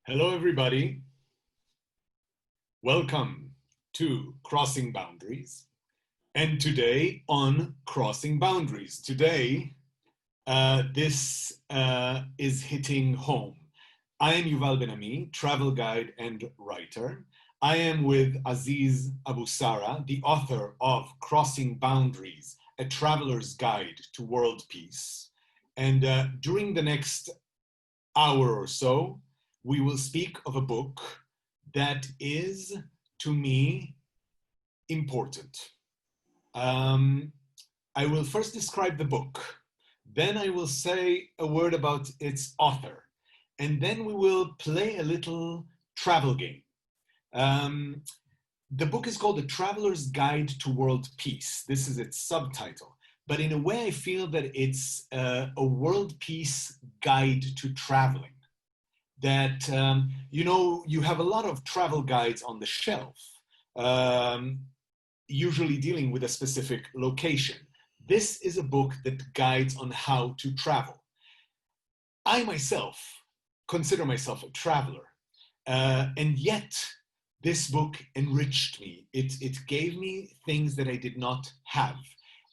Hello, everybody. Welcome to Crossing Boundaries. And today on Crossing Boundaries, this is hitting home. I am Yuval Ben Ami, travel guide and writer. I am with Aziz Abu Sarah, the author of Crossing Boundaries, A Traveler's Guide to World Peace. And during the next hour or so, we will speak of a book that is, to me, important. I will first describe the book, then I will say a word about its author, and then we will play a little travel game. The book is called A Traveler's Guide to World Peace. This is its subtitle. But in a way, I feel that it's a world peace guide to traveling. That, you have a lot of travel guides on the shelf, usually dealing with a specific location. This is a book that guides on how to travel. I myself consider myself a traveler, and yet this book enriched me. It gave me things that I did not have,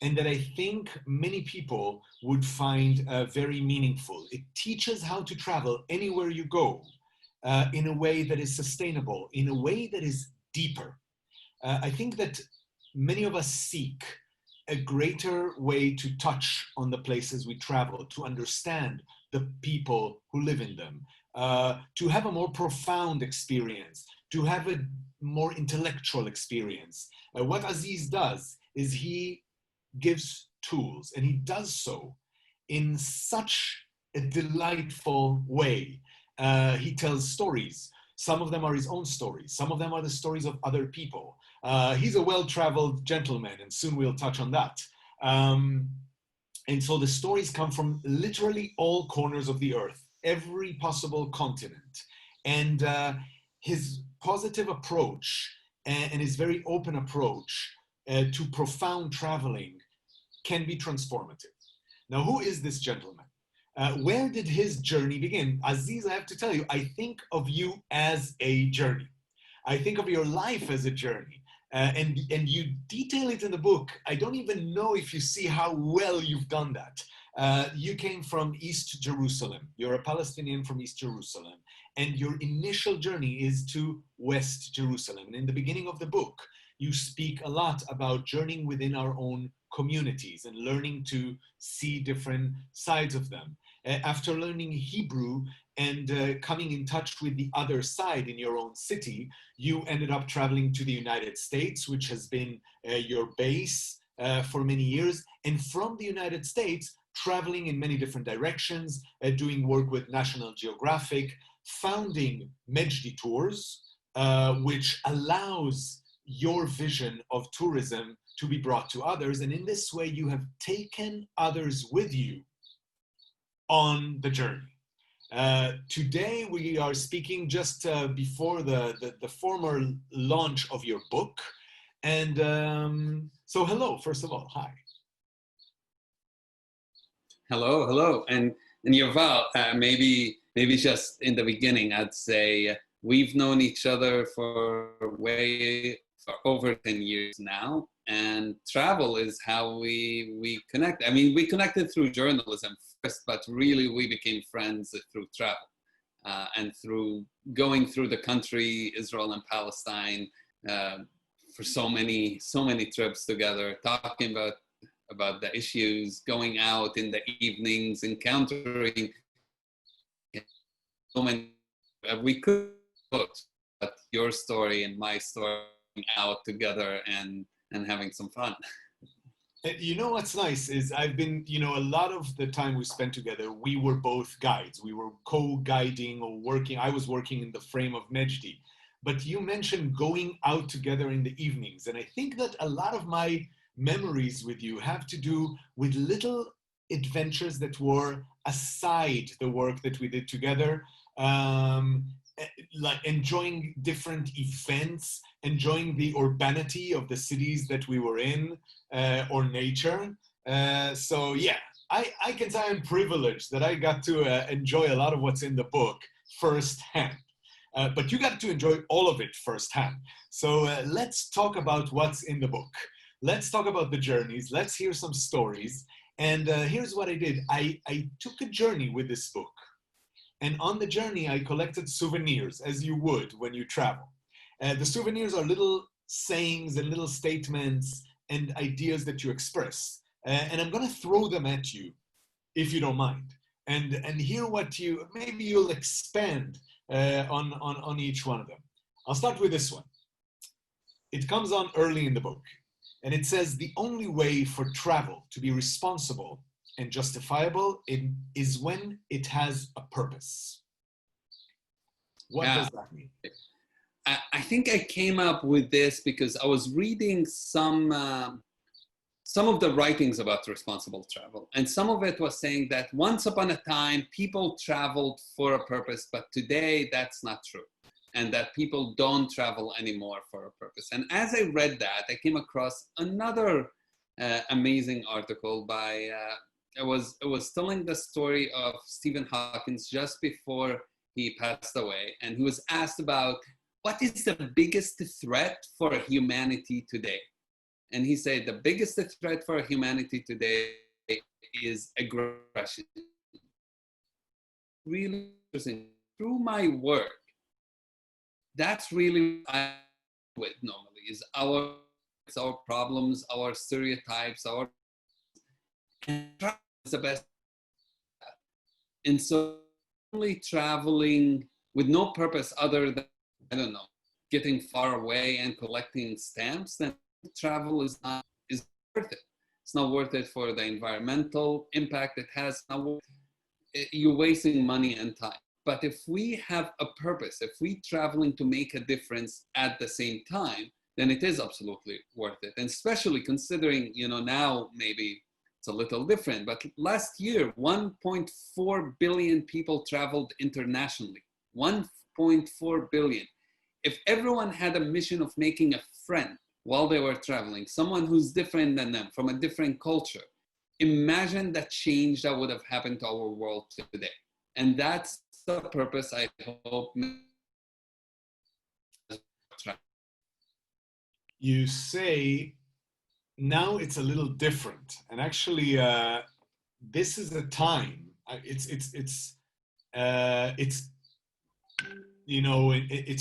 and that I think many people would find very meaningful. It teaches how to travel anywhere you go in a way that is sustainable, in a way that is deeper. I think that many of us seek a greater way to touch on the places we travel, to understand the people who live in them, to have a more profound experience, to have a more intellectual experience. What Aziz does is he gives tools, and he does so in such a delightful way. He tells stories. Some of them are his own stories. Some of them are the stories of other people. He's a well-traveled gentleman, and soon we'll touch on that. And so the stories come from literally all corners of the earth, every possible continent. And his positive approach and his very open approach to profound traveling can be transformative. Now, who is this gentleman? Where did his journey begin? Aziz, I have to tell you, I think of you as a journey. I think of your life as a journey. And you detail it in the book. I don't even know if you see how well you've done that. You came from East Jerusalem. You're a Palestinian from East Jerusalem. And your initial journey is to West Jerusalem. And in the beginning of the book, you speak a lot about journeying within our own communities and learning to see different sides of them. After learning Hebrew and coming in touch with the other side in your own city, you ended up traveling to the United States, which has been your base for many years. And from the United States, traveling in many different directions, doing work with National Geographic, founding MEJDI Tours, which allows your vision of tourism to be brought to others. And in this way, you have taken others with you on the journey. Today, we are speaking just before the former launch of your book. And so hello, first of all, hi. Hello. And Yuval, maybe just in the beginning, I'd say we've known each other for over 10 years now, and travel is how we connect. I mean, we connected through journalism first, but really we became friends through travel and through going through the country, Israel and Palestine, for so many trips together, talking about the issues, going out in the evenings, encountering so many. We could put your story and my story out together and having some fun. You know what's nice is I've been, a lot of the time we spent together, we were both guides. We were co-guiding or working. I was working in the frame of MEJDI. But you mentioned going out together in the evenings. And I think that a lot of my memories with you have to do with little adventures that were aside the work that we did together. Like enjoying different events, enjoying the urbanity of the cities that we were in, or nature. So yeah, I can say I'm privileged that I got to enjoy a lot of what's in the book firsthand. but you got to enjoy all of it firsthand. So let's talk about what's in the book. Let's talk about the journeys. Let's hear some stories. And here's what I did. I took a journey with this book. And on the journey, I collected souvenirs, as you would when you travel. The souvenirs are little sayings and little statements and ideas that you express. And I'm going to throw them at you, if you don't mind. And hear what maybe you'll expand on each one of them. I'll start with this one. It comes on early in the book. And it says, the only way for travel to be responsible and justifiable is when it has a purpose. What does that mean? I think I came up with this because I was reading some of the writings about responsible travel. And some of it was saying that once upon a time, people traveled for a purpose, but today that's not true. And that people don't travel anymore for a purpose. And as I read that, I came across another amazing article by, it was telling the story of Stephen Hawking just before he passed away. And he was asked about, what is the biggest threat for humanity today? And he said, the biggest threat for humanity today is aggression. Really, through my work, that's really what I with normally is our problems, our stereotypes, and travel is the best. And so only traveling with no purpose other than, I don't know, getting far away and collecting stamps, then travel is worth it. It's not worth it for the environmental impact it has. You're wasting money and time. But if we have a purpose, if we're traveling to make a difference at the same time, then it is absolutely worth it. And especially considering, now maybe it's a little different, but last year, 1.4 billion people traveled internationally. 1.4 billion. If everyone had a mission of making a friend while they were traveling, someone who's different than them, from a different culture, imagine the change that would have happened to our world today. And that's the purpose I hope. You say now it's a little different, and actually, this is a time. It's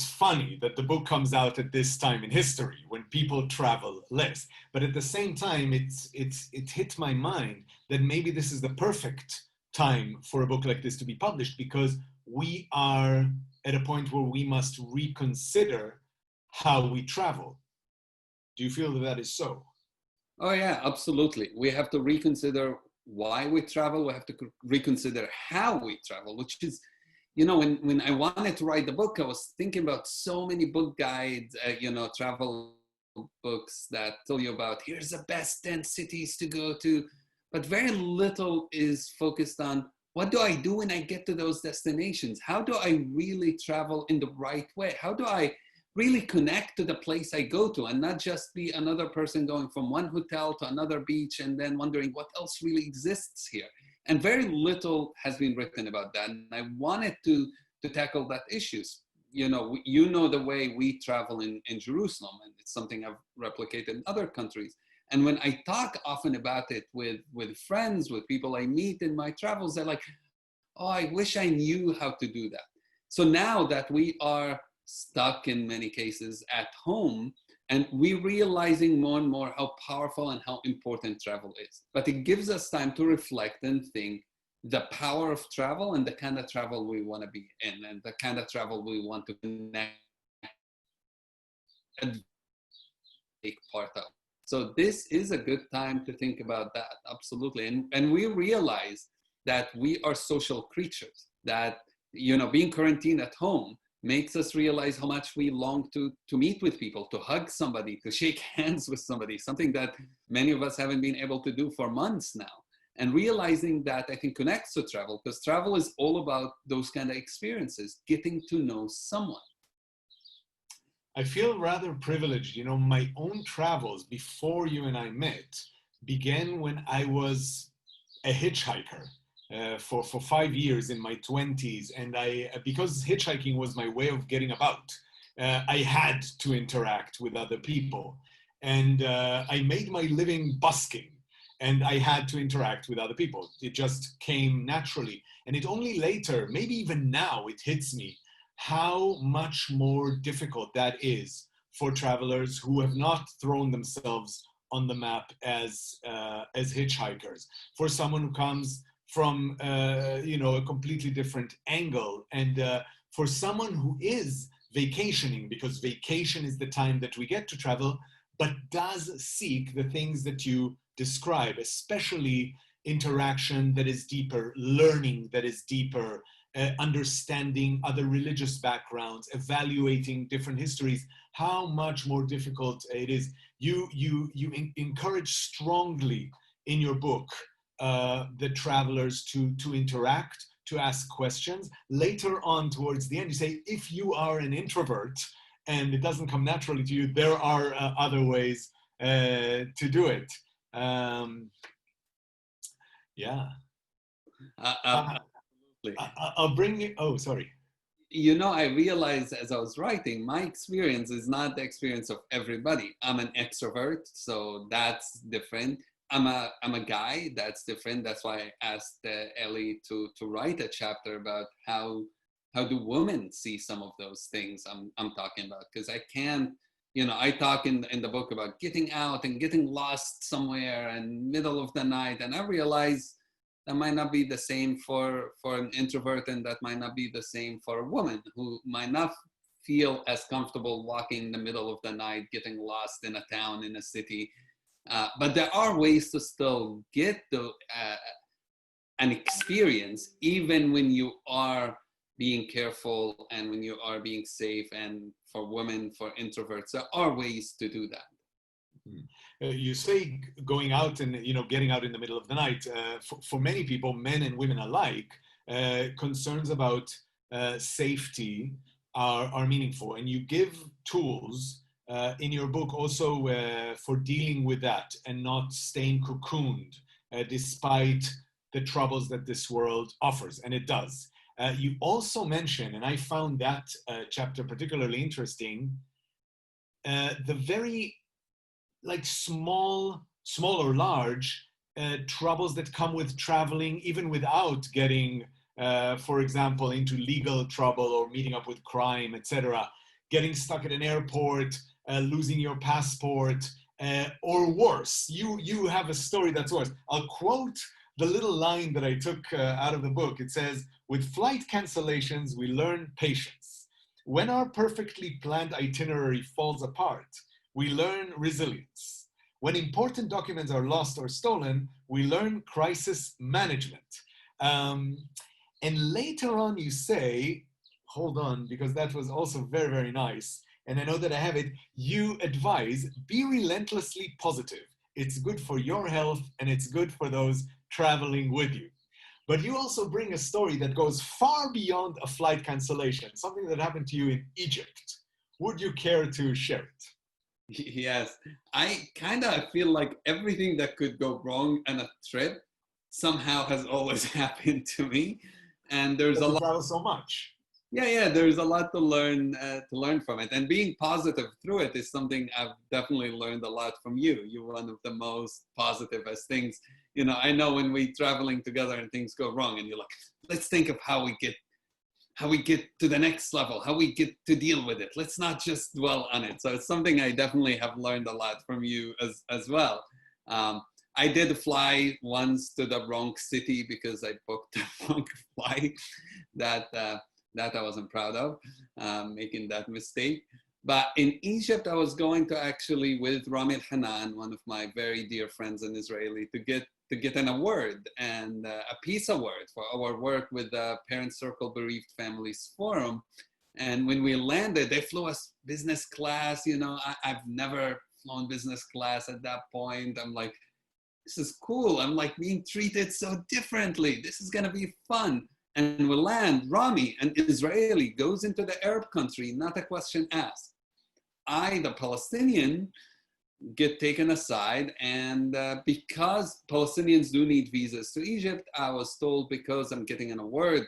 funny that the book comes out at this time in history when people travel less. But at the same time, it hit my mind that maybe this is the perfect time for a book like this to be published, because we are at a point where we must reconsider how we travel. Do you feel that that is so? Oh yeah, absolutely. We have to reconsider why we travel. We have to reconsider how we travel, which is, when I wanted to write the book, I was thinking about so many book guides, travel books that tell you about, here's the best 10 cities to go to. But very little is focused on, what do I do when I get to those destinations? How do I really travel in the right way? How do I really connect to the place I go to, and not just be another person going from one hotel to another beach and then wondering what else really exists here? And very little has been written about that. And I wanted to tackle that issues. The way we travel in Jerusalem, and it's something I've replicated in other countries. And when I talk often about it with friends, with people I meet in my travels, they're like, oh, I wish I knew how to do that. So now that we are stuck in many cases at home, and we're realizing more and more how powerful and how important travel is. But it gives us time to reflect and think the power of travel and the kind of travel we want to be in, and the kind of travel we want to connect and take part of. So this is a good time to think about that, absolutely. And we realize that we are social creatures, that, being quarantined at home makes us realize how much we long to meet with people, to hug somebody, to shake hands with somebody, something that many of us haven't been able to do for months now. And realizing that, I think, connects to travel, because travel is all about those kind of experiences, getting to know someone. I feel rather privileged. My own travels before you and I met began when I was a hitchhiker for 5 years in my 20s. And because hitchhiking was my way of getting about, I had to interact with other people. And I made my living busking, and I had to interact with other people. It just came naturally. And it only later, maybe even now, it hits me how much more difficult that is for travelers who have not thrown themselves on the map as hitchhikers. For someone who comes from a completely different angle, and for someone who is vacationing, because vacation is the time that we get to travel, but does seek the things that you describe, especially interaction that is deeper, learning that is deeper, understanding other religious backgrounds, evaluating different histories, how much more difficult it is. You encourage strongly in your book the travelers to interact, to ask questions. Later on, towards the end, you say, if you are an introvert and it doesn't come naturally to you, there are other ways to do it. Yeah. I'll bring you, oh, sorry. You know, I realized as I was writing, my experience is not the experience of everybody. I'm an extrovert, so that's different. I'm a guy, that's different. That's why I asked Ellie to write a chapter about how do women see some of those things I'm talking about, because I can't, I talk in the book about getting out and getting lost somewhere and middle of the night, and I realize that might not be the same for an introvert, and that might not be the same for a woman who might not feel as comfortable walking in the middle of the night, getting lost in a town, in a city. But there are ways to still get an experience, even when you are being careful and when you are being safe. And for women, for introverts, there are ways to do that. You say going out and getting out in the middle of the night. For many people, men and women alike, concerns about safety are meaningful, and you give tools in your book also for dealing with that and not staying cocooned despite the troubles that this world offers, and it does. You also mention, and I found that chapter particularly interesting, the very small or large troubles that come with traveling, even without getting, for example, into legal trouble or meeting up with crime, etc. Getting stuck at an airport, losing your passport, or worse. You have a story that's worse. I'll quote the little line that I took out of the book. It says, "With flight cancellations, we learn patience. When our perfectly planned itinerary falls apart, we learn resilience. When important documents are lost or stolen, we learn crisis management." And later on you say, hold on, because that was also very, very nice, and I know that I have it, you advise, be relentlessly positive. It's good for your health and it's good for those traveling with you. But you also bring a story that goes far beyond a flight cancellation, something that happened to you in Egypt. Would you care to share it? Yes, I kind of feel like everything that could go wrong on a trip somehow has always happened to me, and there's a lot. Travel so much. Yeah, there's a lot to learn from it, and being positive through it is something I've definitely learned a lot from you. You're one of the most positive as things. I know when we traveling together and things go wrong, and you're like, let's think of how we get to the next level, how we get to deal with it. Let's not just dwell on it. So it's something I definitely have learned a lot from you as well. I did fly once to the wrong city because I booked the wrong flight that I wasn't proud of, making that mistake. But in Egypt, I was going to actually with Rami Al-Hanan, one of my very dear friends in Israeli, to get an award and a peace award for our work with the Parent Circle Bereaved Families Forum. And when we landed, they flew us business class. I've never flown business class at that point. I'm like, this is cool. I'm like being treated so differently. This is gonna be fun. And we land, Rami, an Israeli, goes into the Arab country, not a question asked. I, the Palestinian, get taken aside. And because Palestinians do need visas to Egypt, I was told, because I'm getting a word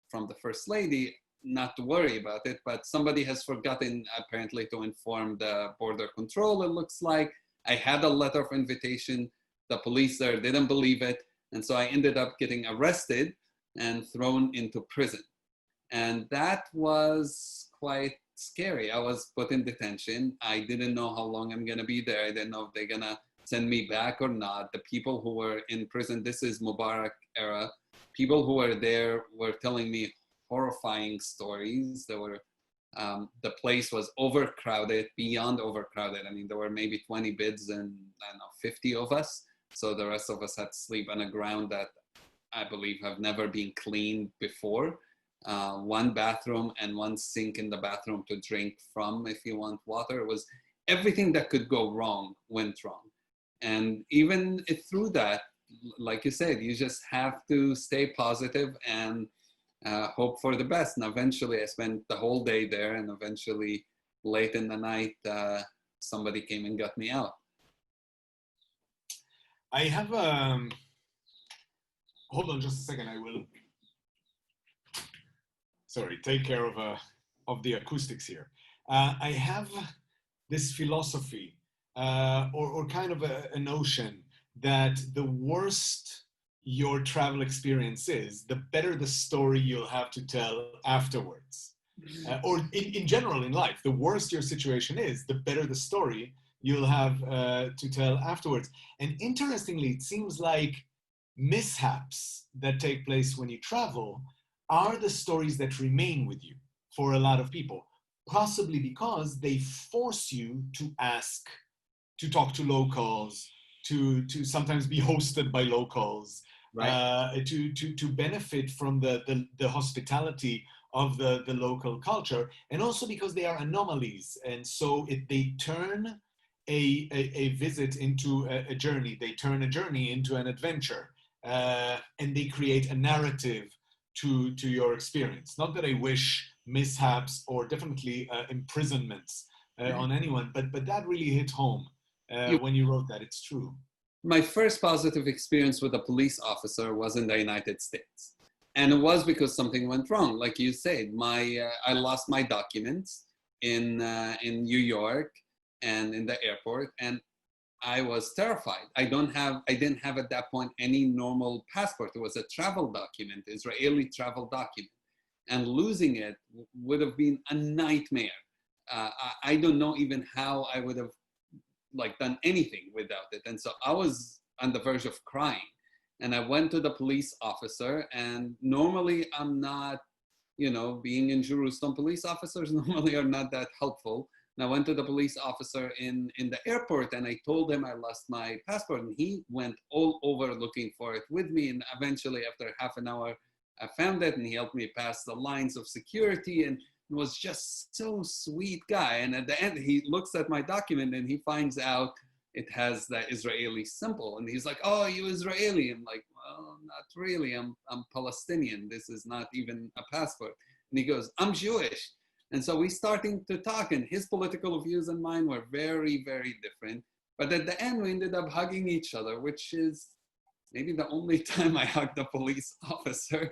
from the First Lady, not to worry about it, but somebody has forgotten apparently to inform the border control, it looks like. I had a letter of invitation. The police there didn't believe it. And so I ended up getting arrested and thrown into prison. And that was quite scary. I was put in detention. I didn't know how long I'm going to be there. I didn't know if they're going to send me back or not. The people who were in prison, this is Mubarak era, people who were there were telling me horrifying stories. There were, the place was overcrowded, beyond overcrowded. I mean, there were maybe 20 beds and I don't know, 50 of us. So the rest of us had to sleep on a ground that I believe have never been cleaned before. One bathroom and one sink in the bathroom to drink from if you want water. It was everything that could go wrong went wrong. And even through that, like you said, you just have to stay positive and hope for the best. And eventually I spent the whole day there, and eventually late in the night, somebody came and got me out. I have hold on just a second. I will, sorry, take care of the acoustics here. I have this philosophy or kind of a notion that the worst your travel experience is, the better the story you'll have to tell afterwards. Or in general in life, the worse your situation is, the better the story you'll have to tell afterwards. And interestingly, it seems like mishaps that take place when you travel are the stories that remain with you for a lot of people, possibly because they force you to ask, to talk to locals, to sometimes be hosted by locals, right. To benefit from the hospitality of the local culture, and also because they are anomalies. And so they turn a visit into a journey, they turn a journey into an adventure, and they create a narrative to your experience. Not that I wish mishaps or definitely imprisonments on anyone, but that really hit home when you wrote that. It's true. My first positive experience with a police officer was in the United States. And it was because something went wrong. Like you said, I lost my documents in New York and in the airport, and I was terrified. I didn't have at that point any normal passport. It was a travel document, Israeli travel document. And losing it would have been a nightmare. I don't know even how I would have done anything without it. And so I was on the verge of crying. And I went to the police officer, and normally I'm not, being in Jerusalem, police officers normally are not that helpful. And I went to the police officer in the airport, and I told him I lost my passport, and he went all over looking for it with me. And eventually, after half an hour, I found it, and he helped me pass the lines of security, and was just so sweet guy. And at the end, he looks at my document and he finds out it has the Israeli symbol. And he's like, "Oh, you Israeli?" I'm like, "Well, not really. I'm Palestinian. This is not even a passport." And he goes, "I'm Jewish." And so we starting to talk, and his political views and mine were very, very different. But at the end, we ended up hugging each other, which is maybe the only time I hugged a police officer.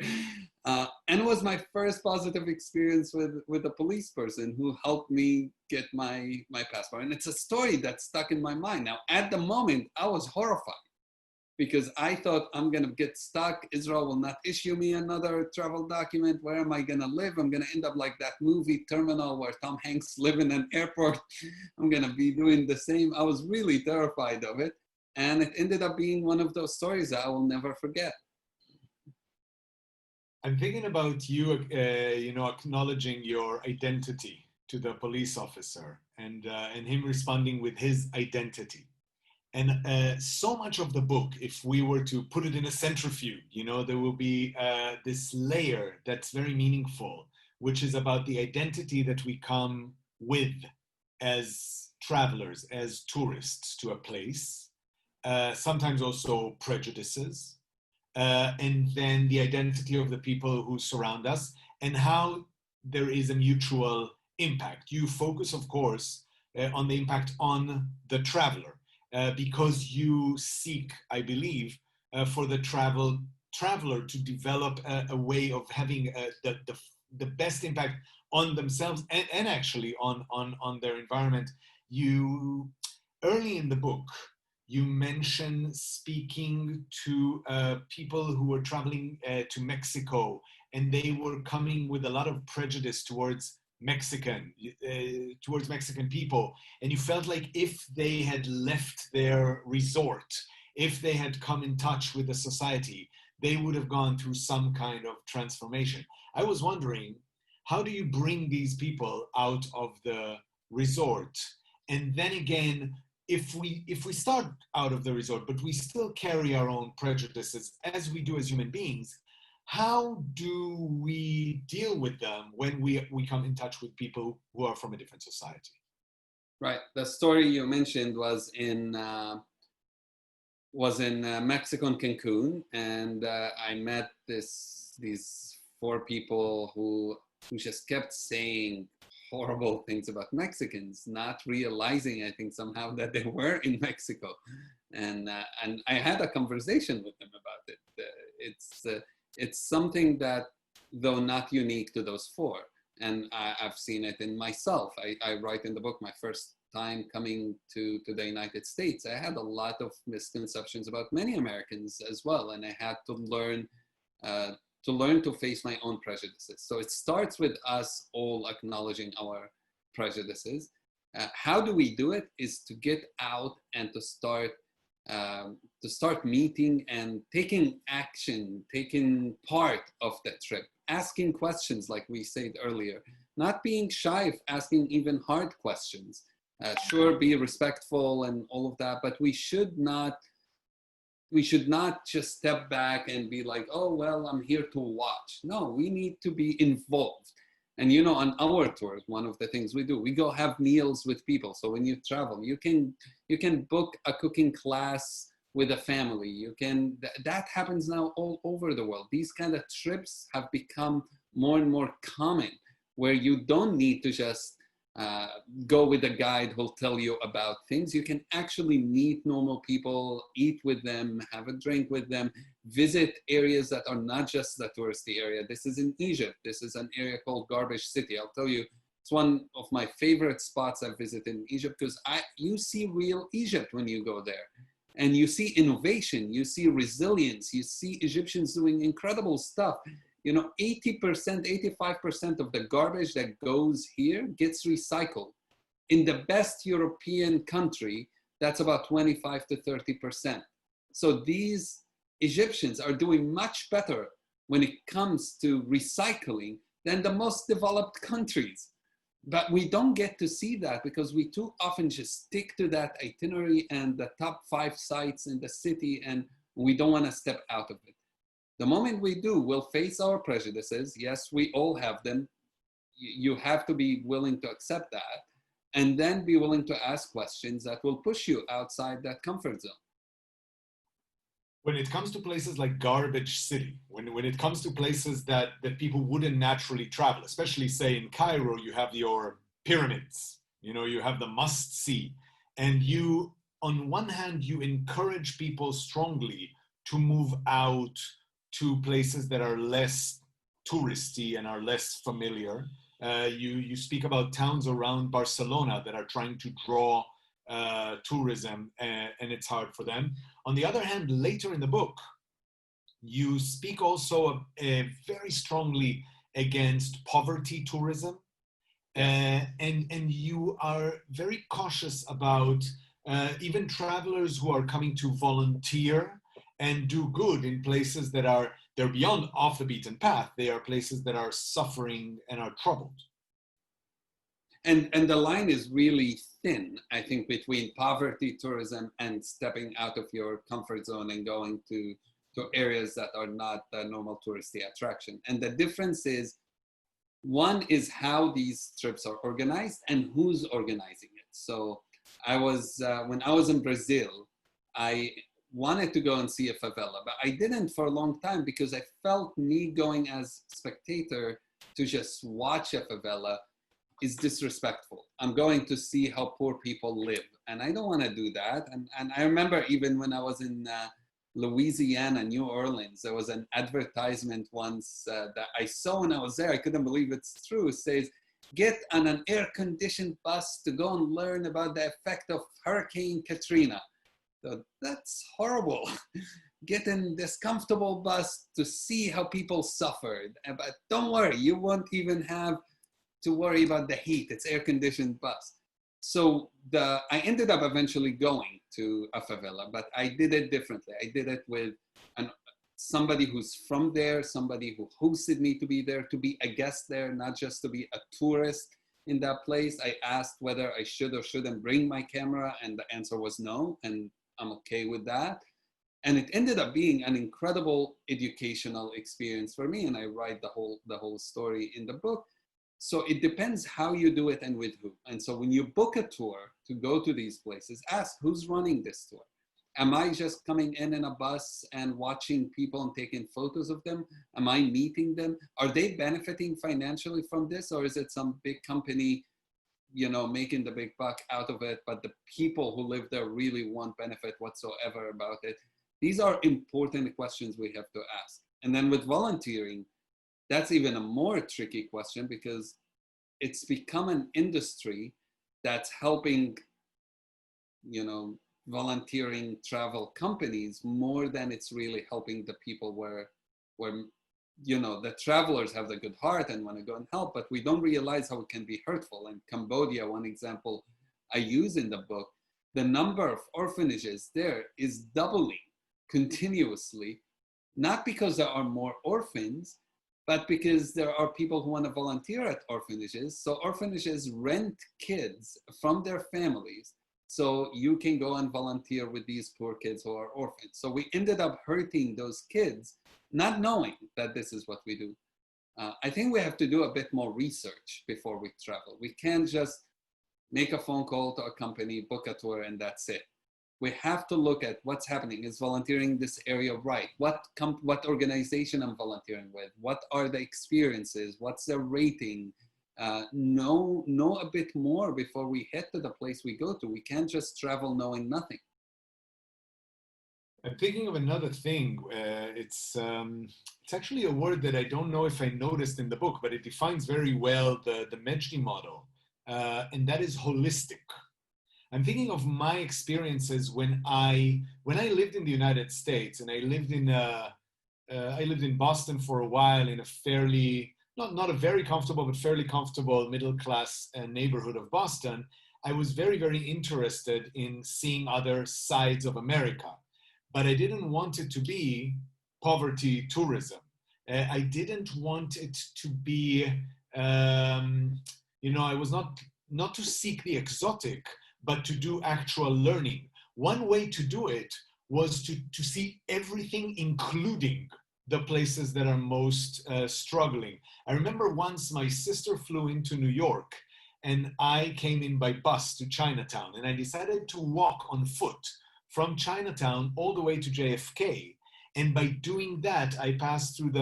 And it was my first positive experience with a police person who helped me get my passport. And it's a story that stuck in my mind. Now, at the moment, I was horrified because I thought I'm going to get stuck. Israel will not issue me another travel document. Where am I going to live? I'm going to end up like that movie Terminal where Tom Hanks lives in an airport. I'm going to be doing the same. I was really terrified of it. And it ended up being one of those stories that I will never forget. I'm thinking about you, acknowledging your identity to the police officer, and him responding with his identity. And so much of the book, if we were to put it in a centrifuge, there will be this layer that's very meaningful, which is about the identity that we come with as travelers, as tourists to a place. Sometimes also prejudices, and then the identity of the people who surround us, and how there is a mutual impact. You focus, of course, on the impact on the traveler, because you seek, I believe, for the traveler to develop a way of having the best impact on themselves and actually on their environment. You, early in the book, you mention speaking to people who were traveling to Mexico, and they were coming with a lot of prejudice towards Mexican people, and you felt like if they had left their resort, if they had come in touch with the society, they would have gone through some kind of transformation. I was wondering, how do you bring these people out of the resort? And then again, if we start out of the resort, but we still carry our own prejudices as we do as human beings, how do we deal with them when we come in touch with people who are from a different society? Right. The story you mentioned was in Mexico, in Cancun, and I met these four people who just kept saying horrible things about Mexicans, not realizing, I think, somehow that they were in Mexico, and I had a conversation with them about it. It's something that, though not unique to those four, and I've seen it in myself. I write in the book, my first time coming to the United States, I had a lot of misconceptions about many Americans as well, and I had to learn to face my own prejudices. So it starts with us all acknowledging our prejudices. How do we do it? Is to get out and to start meeting and taking action, taking part of the trip, asking questions like we said earlier, not being shy of asking even hard questions. Sure, be respectful and all of that, but we should not just step back and be like, oh, well, I'm here to watch. No, we need to be involved. And on our tours, one of the things we do, we go have meals with people. So when you travel, you can book a cooking class with a family. That happens now all over the world. These kind of trips have become more and more common, where you don't need to just go with a guide who'll tell you about things. You can actually meet normal people, eat with them, have a drink with them, visit areas that are not just the touristy area. This is in Egypt. This is an area called Garbage City. I'll tell you, it's one of my favorite spots I've visited in Egypt, because you see real Egypt when you go there. And you see innovation, you see resilience, you see Egyptians doing incredible stuff. 80%, 85% of the garbage that goes here gets recycled. In the best European country, that's about 25 to 30%. So these Egyptians are doing much better when it comes to recycling than the most developed countries. But we don't get to see that because we too often just stick to that itinerary and the top 5 sites in the city, and we don't want to step out of it. The moment we do, we'll face our prejudices. Yes, we all have them. You have to be willing to accept that, and then be willing to ask questions that will push you outside that comfort zone. When it comes to places like Garbage City, when it comes to places that people wouldn't naturally travel, especially say in Cairo, you have your pyramids, you have the must-see, and you, on one hand, you encourage people strongly to move out to places that are less touristy and are less familiar. You speak about towns around Barcelona that are trying to draw tourism, and it's hard for them. On the other hand, later in the book, you speak also very strongly against poverty tourism, and you are very cautious about even travelers who are coming to volunteer and do good in places that they're beyond off the beaten path. They are places that are suffering and are troubled. And the line is really thin, I think, between poverty tourism and stepping out of your comfort zone and going to areas that are not the normal touristy attraction. And the difference is, one is how these trips are organized and who's organizing it. So when I was in Brazil, I wanted to go and see a favela, but I didn't for a long time because I felt me going as spectator to just watch a favela is disrespectful. I'm going to see how poor people live. And I don't want to do that. And I remember even when I was in Louisiana, New Orleans, there was an advertisement once that I saw when I was there. I couldn't believe it's true. It says, get on an air-conditioned bus to go and learn about the effect of Hurricane Katrina. So that's horrible. Get in this comfortable bus to see how people suffered. But don't worry, you won't even have to worry about the heat. It's air-conditioned bus. So I ended up eventually going to a favela, but I did it differently. I did it with somebody who's from there, somebody who hosted me to be there, to be a guest there, not just to be a tourist in that place. I asked whether I should or shouldn't bring my camera, and the answer was no, and I'm okay with that. And it ended up being an incredible educational experience for me, and I write the whole story in the book. So it depends how you do it and with who. And so when you book a tour to go to these places, ask who's running this tour. Am I just coming in a bus and watching people and taking photos of them? Am I meeting them? Are they benefiting financially from this? Or is it some big company, you know, making the big buck out of it, but the people who live there really won't benefit whatsoever about it? These are important questions we have to ask. And then with volunteering, that's even a more tricky question, because it's become an industry that's helping, you know, volunteering travel companies more than it's really helping the people where, you know, the travelers have the good heart and want to go and help, but we don't realize how it can be hurtful. In Cambodia, one example I use in the book, the number of orphanages there is doubling continuously, not because there are more orphans, but because there are people who want to volunteer at orphanages. So orphanages rent kids from their families so you can go and volunteer with these poor kids who are orphans. So we ended up hurting those kids, not knowing that this is what we do. I think we have to do a bit more research before we travel. We can't just make a phone call to a company, book a tour, and that's it. We have to look at what's happening. Is volunteering this area right? What organization I'm volunteering with? What are the experiences? What's the rating? Know a bit more before we head to the place we go to. We can't just travel knowing nothing. I'm thinking of another thing. It's actually a word that I don't know if I noticed in the book, but it defines very well the MEJDI model, and that is holistic. I'm thinking of my experiences when I lived in the United States, and I lived in Boston for a while in a fairly, not a very comfortable, but fairly comfortable middle-class neighborhood of Boston. I was very, very interested in seeing other sides of America, but I didn't want it to be poverty tourism. I didn't want it to be, you know, I was not to seek the exotic, but to do actual learning. One way to do it was to see everything, including the places that are most struggling. I remember once my sister flew into New York, and I came in by bus to Chinatown, and I decided to walk on foot from Chinatown all the way to JFK. And by doing that, I passed through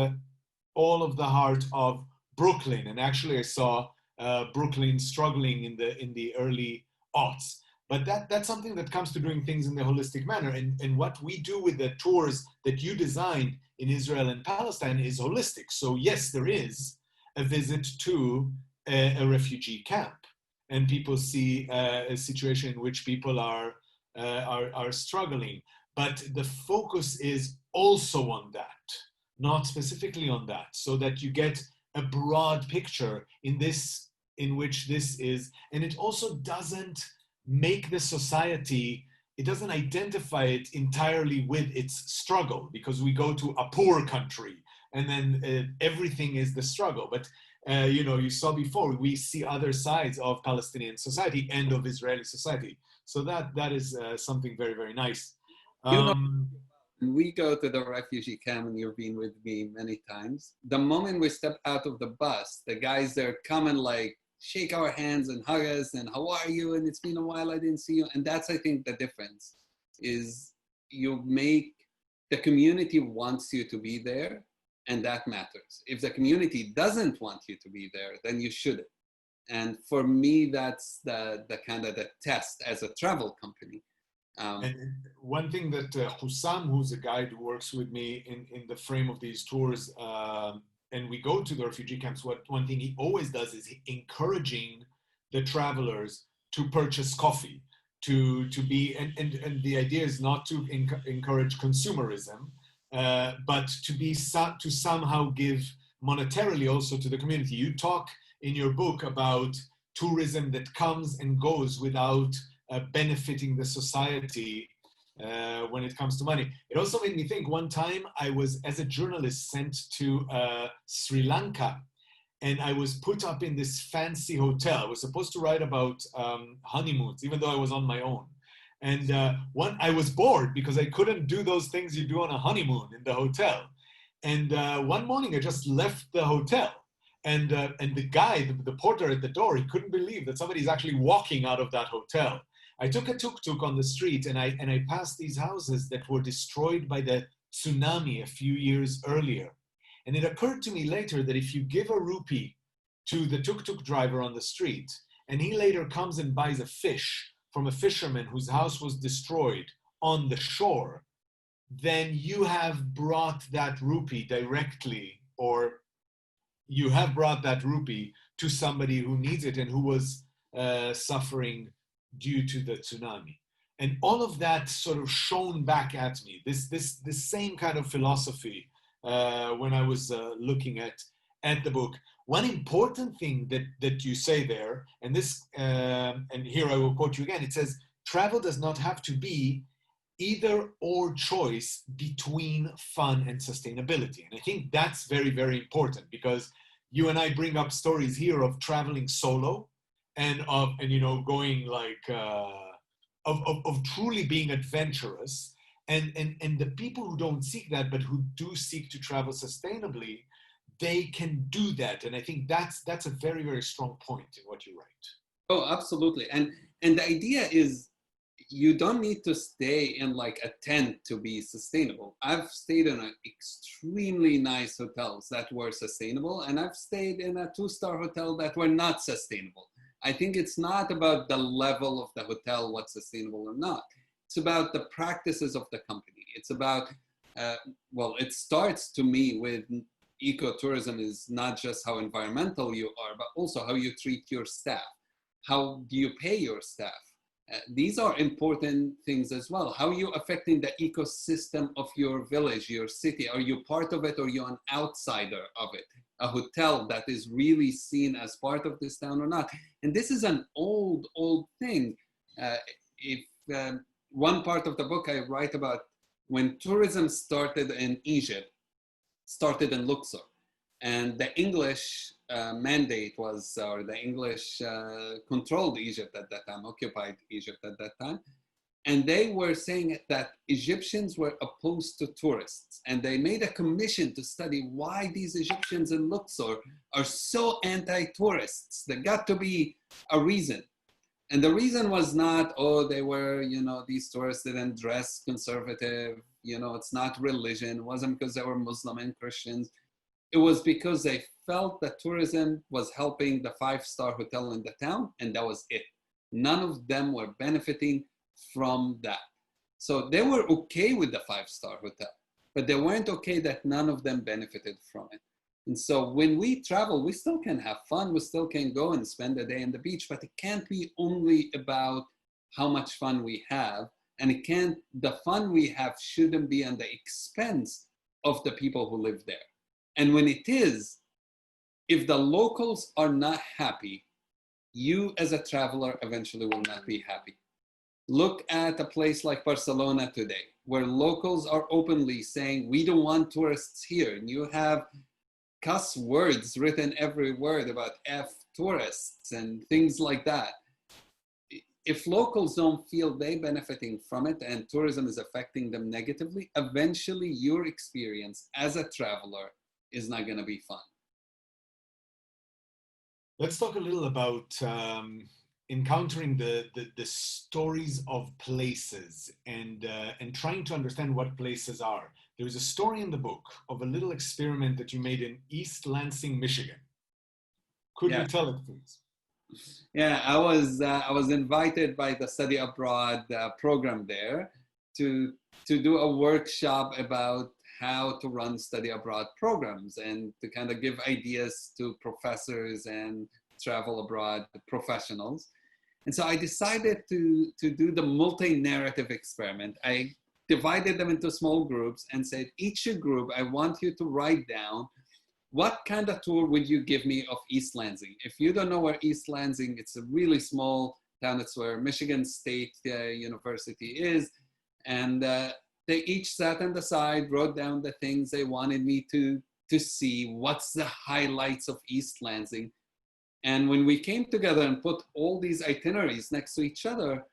all of the heart of Brooklyn. And actually I saw Brooklyn struggling in the early aughts. But that's something that comes to doing things in the holistic manner. And what we do with the tours that you designed in Israel and Palestine is holistic. So yes, there is a visit to a refugee camp, and people see a situation in which people are struggling. But the focus is also on that, not specifically on that, so that you get a broad picture in which this is. And it also doesn't make the society, it doesn't identify it entirely with its struggle, because we go to a poor country and then everything is the struggle. But you know, you saw before, we see other sides of Palestinian society and of Israeli society. So that is something very, very nice. You know, we go to the refugee camp, and you've been with me many times. The moment we step out of the bus, the guys there come and like shake our hands and hug us and how are you? And it's been a while, I didn't see you. And that's, I think, the difference is you make, the community wants you to be there, and that matters. If the community doesn't want you to be there, then you shouldn't. And for me, that's the kind of the test as a travel company. And one thing that Hussam, who's a guide who works with me in the frame of these tours, and we go to the refugee camps, one thing he always does is encouraging the travelers to purchase coffee, to be, and the idea is not to encourage consumerism, but to somehow give monetarily also to the community. You talk in your book about tourism that comes and goes without benefiting the society when it comes to money. It also made me think, one time I was, as a journalist, sent to Sri Lanka, and I was put up in this fancy hotel. I was supposed to write about honeymoons, even though I was on my own. And I was bored because I couldn't do those things you do on a honeymoon in the hotel. And one morning I just left the hotel. And the guy, the porter at the door, he couldn't believe that somebody's actually walking out of that hotel. I took a tuk-tuk on the street, and I passed these houses that were destroyed by the tsunami a few years earlier. And it occurred to me later that if you give a rupee to the tuk-tuk driver on the street, and he later comes and buys a fish from a fisherman whose house was destroyed on the shore, then you have brought that rupee directly, or you have brought that rupee to somebody who needs it and who was suffering due to the tsunami. And all of that sort of shone back at me, this same kind of philosophy when I was looking at the book. One important thing that you say there, and here I will quote you again, it says, travel does not have to be either or choice between fun and sustainability. And I think that's very, very important, because you and I bring up stories here of traveling solo and going like, of truly being adventurous. And the people who don't seek that, but who do seek to travel sustainably, they can do that. And I think that's a very, very strong point in what you write. Oh, absolutely. And the idea is, you don't need to stay in like a tent to be sustainable. I've stayed in extremely nice hotels that were sustainable, and I've stayed in a 2-star hotel that were not sustainable. I think it's not about the level of the hotel, what's sustainable or not. It's about the practices of the company. It's about, it starts to me with ecotourism is not just how environmental you are, but also how you treat your staff. How do you pay your staff? These are important things as well. How are you affecting the ecosystem of your village, your city? Are you part of it, or are you an outsider of it? A hotel that is really seen as part of this town or not? And this is an old thing. One part of the book I write about when tourism started in Egypt, started in Luxor. And the English mandate was, or the English controlled Egypt at that time, occupied Egypt at that time. And they were saying that Egyptians were opposed to tourists. And they made a commission to study why these Egyptians in Luxor are so anti-tourists. There got to be a reason. And the reason was not, they were, these tourists didn't dress conservative, it's not religion. It wasn't because they were Muslim and Christians. It was because they felt that tourism was helping the 5-star hotel in the town, and that was it. None of them were benefiting from that. So they were okay with the 5-star hotel, but they weren't okay that none of them benefited from it. And so when we travel, we still can have fun. We still can go and spend a day on the beach, but it can't be only about how much fun we have. And the fun we have shouldn't be at the expense of the people who live there. And when it is, if the locals are not happy, you as a traveler eventually will not be happy. Look at a place like Barcelona today, where locals are openly saying, we don't want tourists here. And you have cuss words written every word about F tourists and things like that. If locals don't feel they benefiting from it and tourism is affecting them negatively, eventually your experience as a traveler is not going to be fun. Let's talk a little about encountering the stories of places and trying to understand what places are. There's a story in the book of a little experiment that you made in East Lansing, Michigan. Could you tell it, please? Yeah, I was invited by the study abroad program there to do a workshop about how to run study abroad programs and to kind of give ideas to professors and travel abroad professionals. And so I decided to do the multi-narrative experiment. I divided them into small groups and said, each group, I want you to write down what kind of tour would you give me of East Lansing? If you don't know where East Lansing, it's a really small town. It's where Michigan State University is. And they each sat on the side, wrote down the things they wanted me to see, what's the highlights of East Lansing. And when we came together and put all these itineraries next to each other,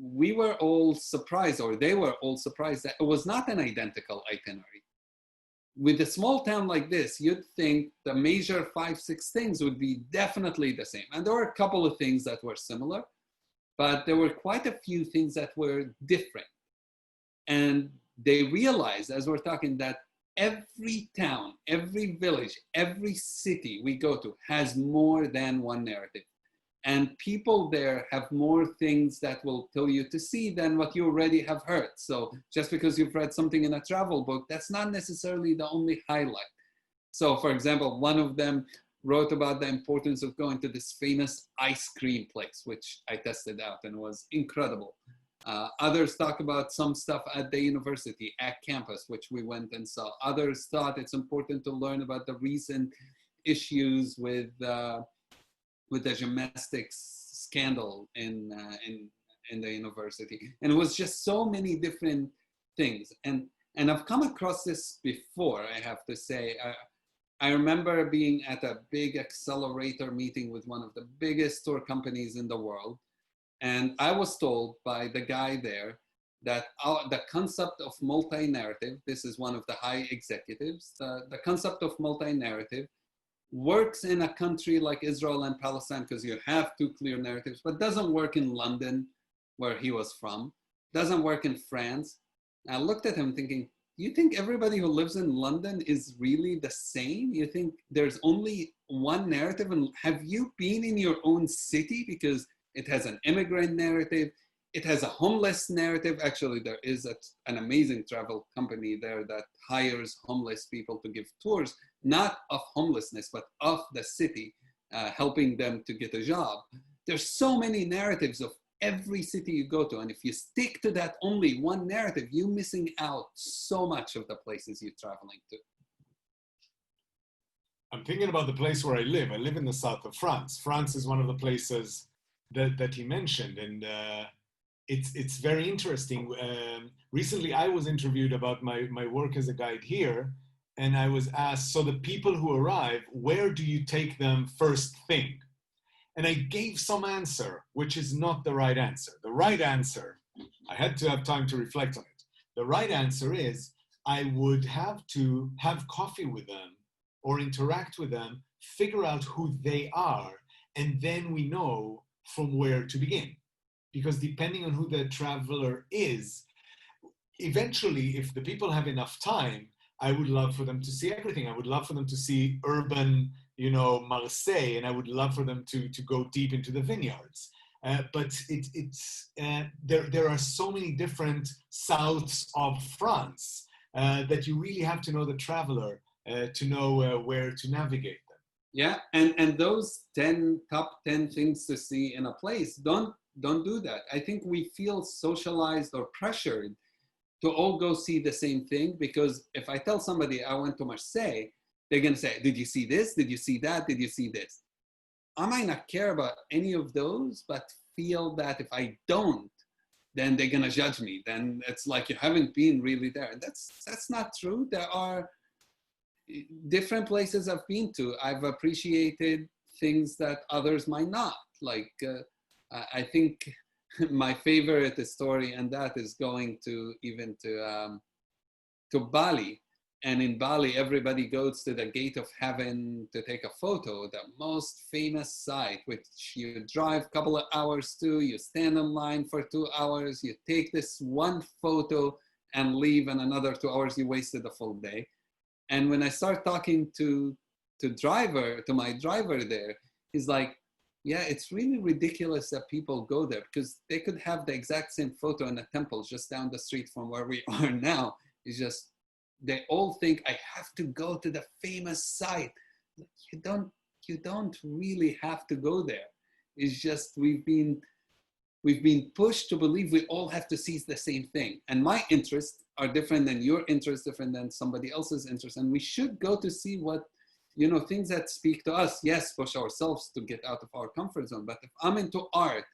we were all surprised, or they were all surprised, that it was not an identical itinerary. With a small town like this, you'd think the major 5-6 things would be definitely the same. And there were a couple of things that were similar, but there were quite a few things that were different. And they realized, as we're talking, that every town, every village, every city we go to has more than one narrative. And people there have more things that will tell you to see than what you already have heard. So just because you've read something in a travel book, that's not necessarily the only highlight. So for example, one of them wrote about the importance of going to this famous ice cream place, which I tested out and was incredible. Others talk about some stuff at the university, at campus, which we went and saw. Others thought it's important to learn about the recent issues with the gymnastics scandal in the university. And it was just so many different things. And I've come across this before, I have to say. I remember being at a big accelerator meeting with one of the biggest tour companies in the world. And I was told by the guy there that the concept of multi-narrative, this is one of the high executives, the concept of multi-narrative works in a country like Israel and Palestine because you have two clear narratives, but doesn't work in London, where he was from, doesn't work in France. I looked at him thinking, you think everybody who lives in London is really the same? You think there's only one narrative? And have you been in your own city? Because it has an immigrant narrative, it has a homeless narrative. Actually, there is an amazing travel company there that hires homeless people to give tours, not of homelessness, but of the city, helping them to get a job. There's so many narratives of every city you go to. And if you stick to that only one narrative, you're missing out so much of the places you're traveling to. I'm thinking about the place where I live. I live in the south of France. France is one of the places that he mentioned. And it's very interesting. Recently, I was interviewed about my work as a guide here. And I was asked, so the people who arrive, where do you take them first thing? And I gave some answer, which is not the right answer. The right answer, I had to have time to reflect on it. The right answer is I would have to have coffee with them or interact with them, figure out who they are, and then we know from where to begin. Because depending on who the traveler is, eventually, if the people have enough time, I would love for them to see everything. I would love for them to see urban, Marseille, and I would love for them to go deep into the vineyards. But there are so many different souths of France that you really have to know the traveler to know where to navigate them. Yeah, and those top 10 things to see in a place, don't do that. I think we feel socialized or pressured to all go see the same thing, because if I tell somebody I went to Marseille, they're going to say, did you see this? Did you see that? Did you see this? I might not care about any of those, but feel that if I don't, then they're going to judge me. Then it's like you haven't been really there. That's not true. There are different places I've been to. I've appreciated things that others might not. Like, I think my favorite story, and that is going to Bali. And in Bali, everybody goes to the gate of heaven to take a photo, the most famous site, which you drive a couple of hours to, you stand in line for 2 hours, you take this one photo and leave, and another 2 hours, you wasted the full day. And when I start talking to my driver there, he's like, yeah, it's really ridiculous that people go there because they could have the exact same photo in a temple just down the street from where we are now. It's just, they all think I have to go to the famous site. You don't really have to go there. It's just we've been pushed to believe we all have to see the same thing. And my interests are different than your interests, different than somebody else's interests. And we should go to see what, you know, things that speak to us. Yes, push ourselves to get out of our comfort zone. But if I'm into art,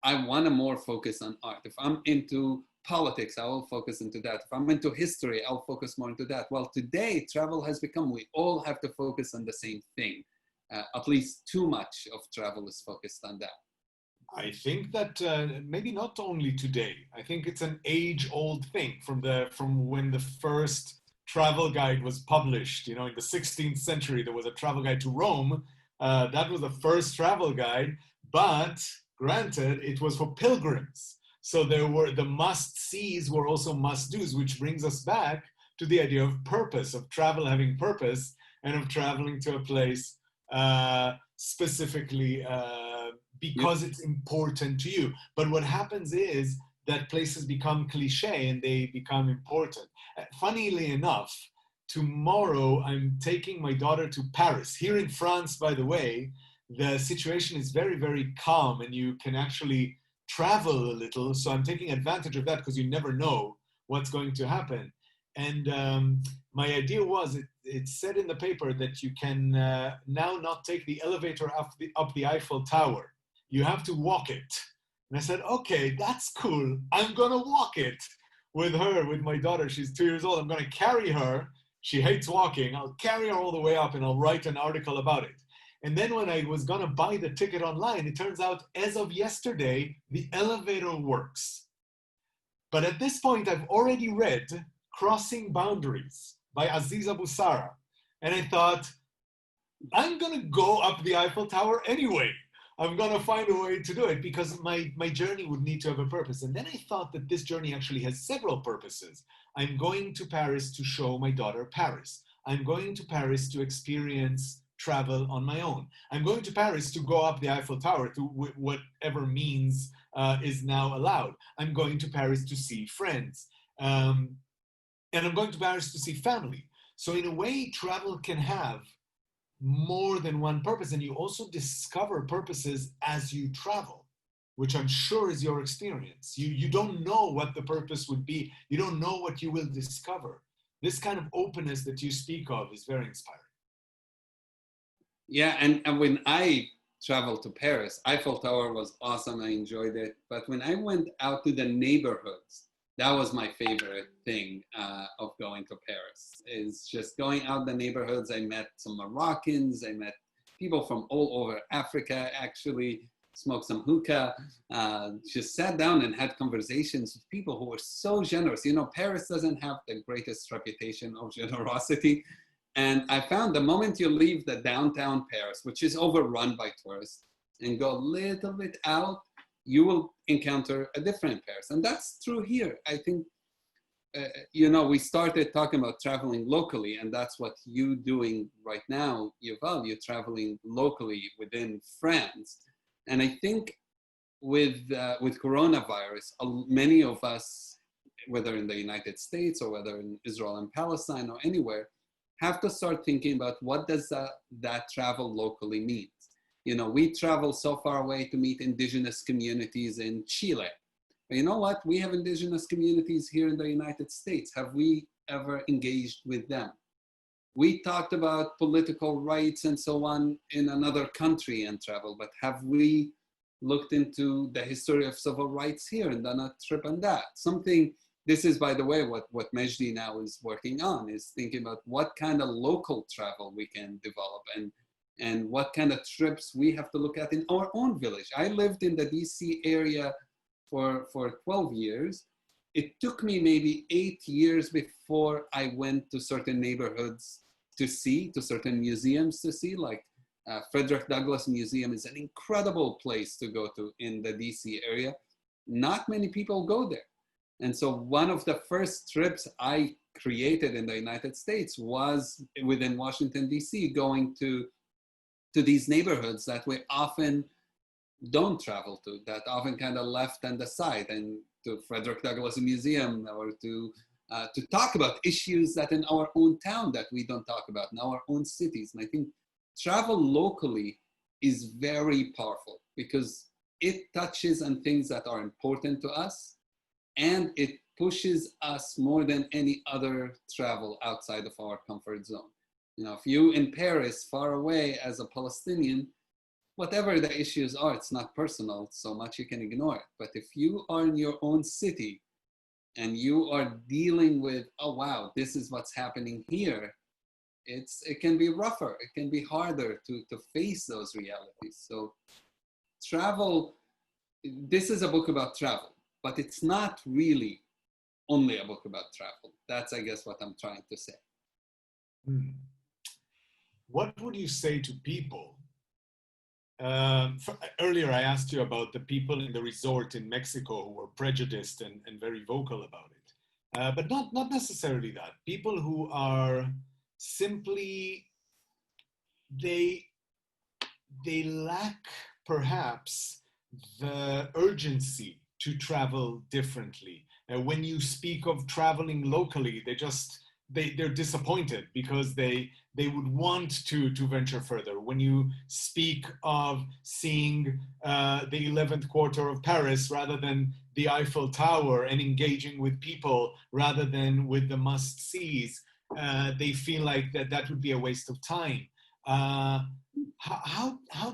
I want to more focus on art. If I'm into politics, I will focus into that. If I'm into history, I'll focus more into that. Well, today, travel has become, we all have to focus on the same thing. At least too much of travel is focused on that. I think that maybe not only today. I think it's an age-old thing from when the first travel guide was published. You know, in the 16th century, there was a travel guide to Rome. That was the first travel guide, but granted, it was for pilgrims. So there were the must-sees were also must-dos, which brings us back to the idea of purpose, of travel having purpose, and of traveling to a place specifically because it's important to you. But what happens is that places become cliche and they become important. Funnily enough, tomorrow I'm taking my daughter to Paris. Here in France, by the way, the situation is very, very calm and you can actually travel a little. So I'm taking advantage of that because you never know what's going to happen. And my idea was, it said in the paper that you can now not take the elevator up the Eiffel Tower. You have to walk it. And I said, okay, that's cool. I'm gonna walk it with her, with my daughter. She's 2 years old. I'm gonna carry her. She hates walking. I'll carry her all the way up and I'll write an article about it. And then when I was gonna buy the ticket online, it turns out as of yesterday, the elevator works. But at this point, I've already read Crossing Boundaries by Aziz Abu Sarah. And I thought, I'm gonna go up the Eiffel Tower anyway. I'm gonna find a way to do it because my journey would need to have a purpose. And then I thought that this journey actually has several purposes. I'm going to Paris to show my daughter Paris. I'm going to Paris to experience travel on my own. I'm going to Paris to go up the Eiffel Tower through whatever means is now allowed. I'm going to Paris to see friends. And I'm going to Paris to see family. So in a way, travel can have more than one purpose, and you also discover purposes as you travel, which I'm sure is your experience. You don't know what the purpose would be. You don't know what you will discover. This kind of openness that you speak of is very inspiring. Yeah, and when I traveled to Paris, Eiffel Tower was awesome. I enjoyed it. But when I went out to the neighborhoods, that was my favorite thing of going to Paris, is just going out the neighborhoods. I met some Moroccans. I met people from all over Africa, actually, smoked some hookah, just sat down and had conversations with people who were so generous. You know, Paris doesn't have the greatest reputation of generosity. And I found the moment you leave the downtown Paris, which is overrun by tourists, and go a little bit out, you will encounter a different Paris. And that's true here. I think, you know, we started talking about traveling locally, and that's what you're doing right now, Yuval. You're traveling locally within France. And I think with coronavirus, many of us, whether in the United States or whether in Israel and Palestine or anywhere, have to start thinking about what does that travel locally mean. You know, we travel so far away to meet indigenous communities in Chile. But you know what? We have indigenous communities here in the United States. Have we ever engaged with them? We talked about political rights and so on in another country and travel, but have we looked into the history of civil rights here and done a trip on that? This is, by the way, what MEJDI now is working on, is thinking about what kind of local travel we can develop and what kind of trips we have to look at in our own village. I lived in the DC area for 12 years. It took me maybe 8 years before I went to certain neighborhoods to certain museums to see, like Frederick Douglass Museum is an incredible place to go to in the DC area. Not many people go there. And so one of the first trips I created in the United States was within Washington, DC, going to to these neighborhoods that we often don't travel to, that often kind of left on the side, and to Frederick Douglass Museum, or to talk about issues that in our own town that we don't talk about, in our own cities. And I think travel locally is very powerful because it touches on things that are important to us, and it pushes us more than any other travel outside of our comfort zone. You know, if you in Paris, far away as a Palestinian, whatever the issues are, it's not personal so much, you can ignore it. But if you are in your own city and you are dealing with, oh wow, this is what's happening here, it can be rougher, it can be harder to face those realities. So travel, this is a book about travel, but it's not really only a book about travel. That's, I guess, what I'm trying to say. What would you say to people? Earlier, I asked you about the people in the resort in Mexico who were prejudiced and very vocal about it. But not necessarily that. People who are simply, they lack perhaps the urgency to travel differently. When you speak of traveling locally, they're disappointed because they would want to venture further. When you speak of seeing the 11th quarter of Paris rather than the Eiffel Tower, and engaging with people rather than with the must-sees, they feel like that would be a waste of time. How